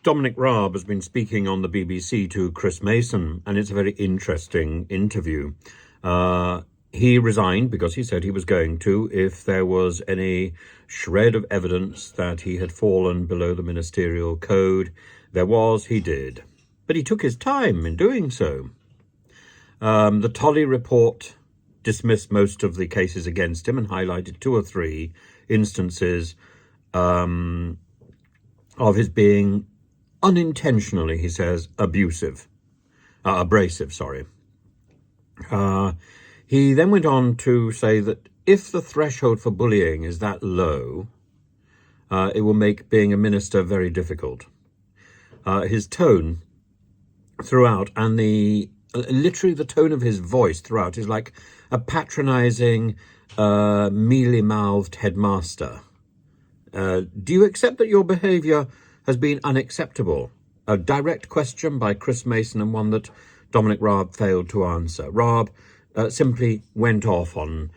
Dominic Raab has been speaking on the BBC to Chris Mason, and it's a very interesting interview. He resigned because he said he was going to if there was any shred of evidence that he had fallen below the ministerial code. There was, he did. But he took his time in doing so. The Tolley report dismissed most of the cases against him and highlighted 2 or 3 instances of his being unintentionally, he says, abrasive. He then went on to say that if the threshold for bullying is that low, it will make being a minister very difficult. His tone throughout, and literally the tone of his voice throughout, is like a patronizing, mealy-mouthed headmaster. Do you accept that your behaviour has been unacceptable? A direct question by Chris Mason, and one that Dominic Raab failed to answer. Raab simply went off on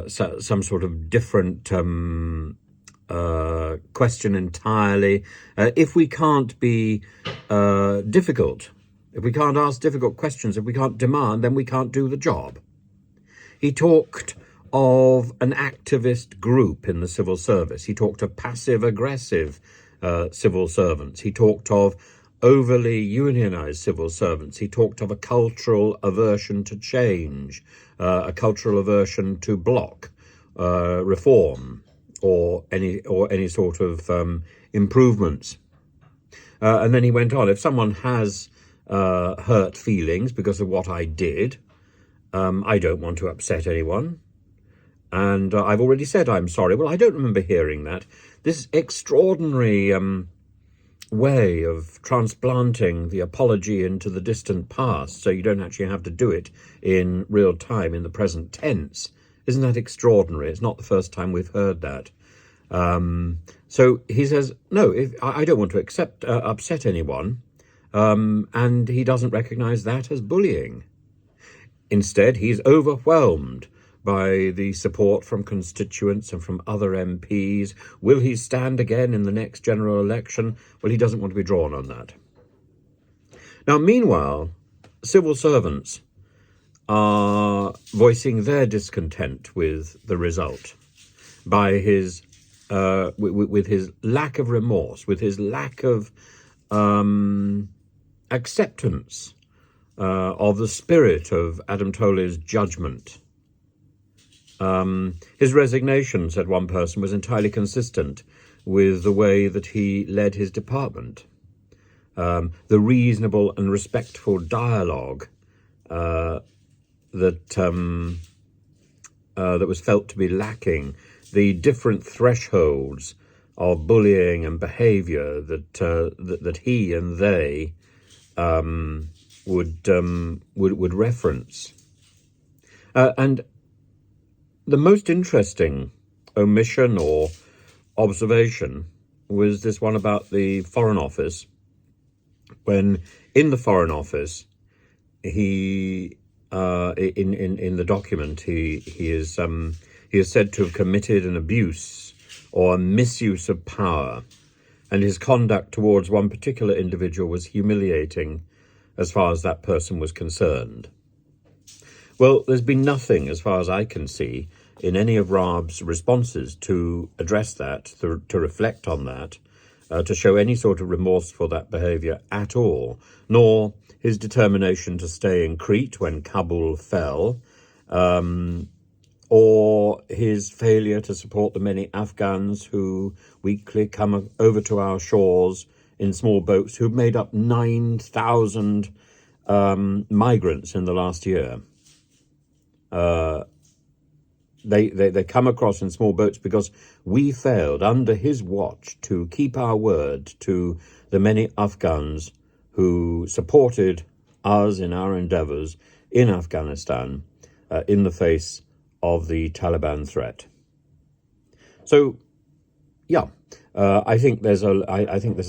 some sort of different question entirely. If we can't be difficult, if we can't ask difficult questions, if we can't demand, then we can't do the job. He talked of an activist group in the civil service. He talked of passive-aggressive civil servants. He talked of overly unionized civil servants. He talked of a cultural aversion to change, a cultural aversion to block reform or any sort of improvements. And then he went on, if someone has hurt feelings because of what I did, I don't want to upset anyone. And I've already said I'm sorry. Well, I don't remember hearing that. This extraordinary way of transplanting the apology into the distant past, so you don't actually have to do it in real time, in the present tense. Isn't that extraordinary? It's not the first time we've heard that. So he says, no, I don't want to upset anyone, and he doesn't recognise that as bullying. Instead, he's overwhelmed by the support from constituents and from other MPs. Will he stand again in the next general election? Well, he doesn't want to be drawn on that. Now, meanwhile, civil servants are voicing their discontent with the result by his with his lack of remorse, with his lack of acceptance of the spirit of Adam Tolley's judgment. His resignation, said one person, was entirely consistent with the way that he led his department. The reasonable and respectful dialogue that was felt to be lacking, the different thresholds of bullying and behaviour that he and they would reference, and the most interesting omission or observation was this one about the Foreign Office, when in the Foreign Office, he in the document he is said to have committed an abuse or a misuse of power, and his conduct towards one particular individual was humiliating as far as that person was concerned. Well, there's been nothing, as far as I can see, in any of Raab's responses to address that, to reflect on that, to show any sort of remorse for that behaviour at all, nor his determination to stay in Crete when Kabul fell, or his failure to support the many Afghans who weekly come over to our shores in small boats, who've made up 9,000 migrants in the last year. They come across in small boats because we failed under his watch to keep our word to the many Afghans who supported us in our endeavours in Afghanistan in the face of the Taliban threat. So, yeah, I think there's a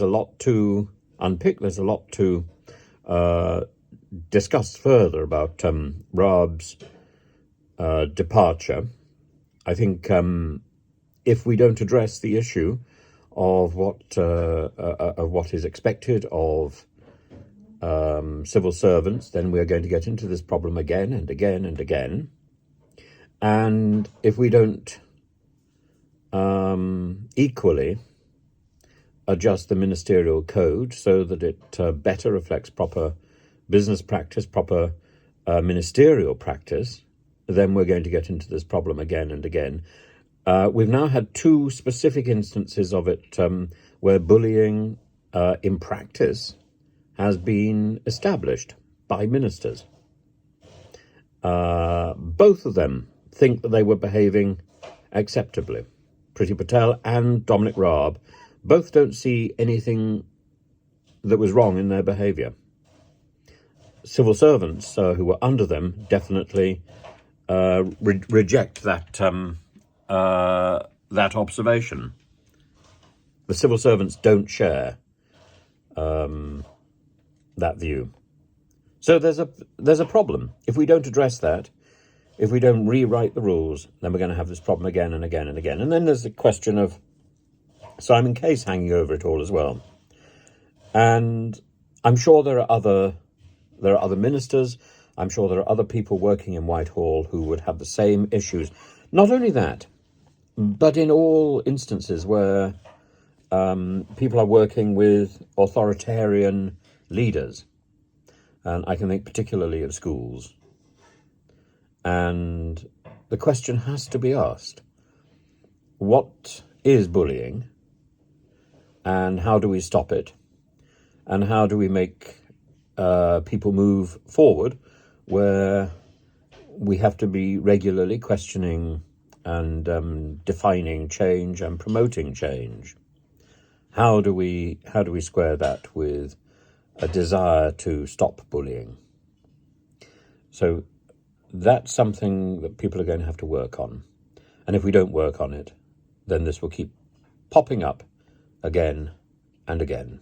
lot to unpick. There's a lot to discuss further about Raab's departure. I think if we don't address the issue of what is expected of civil servants, then we are going to get into this problem again and again and again. And if we don't equally adjust the ministerial code so that it better reflects proper business practice, proper ministerial practice, then we're going to get into this problem again and again. We've now had 2 specific instances of it where bullying in practice has been established by ministers. Both of them think that they were behaving acceptably. Priti Patel and Dominic Raab both don't see anything that was wrong in their behaviour. Civil servants who were under them definitely reject that observation. The civil servants don't share that view. So there's a problem. If we don't address that, if we don't rewrite the rules, then we're going to have this problem again and again and again. And then there's the question of Simon Case hanging over it all as well. And I'm sure there are other ministers. I'm sure there are other people working in Whitehall who would have the same issues. Not only that, but in all instances where people are working with authoritarian leaders, and I can think particularly of schools. And the question has to be asked, what is bullying, and how do we stop it, and how do we make people move forward where we have to be regularly questioning and defining change and promoting change? How do we square that with a desire to stop bullying? So that's something that people are going to have to work on. And if we don't work on it, then this will keep popping up again and again.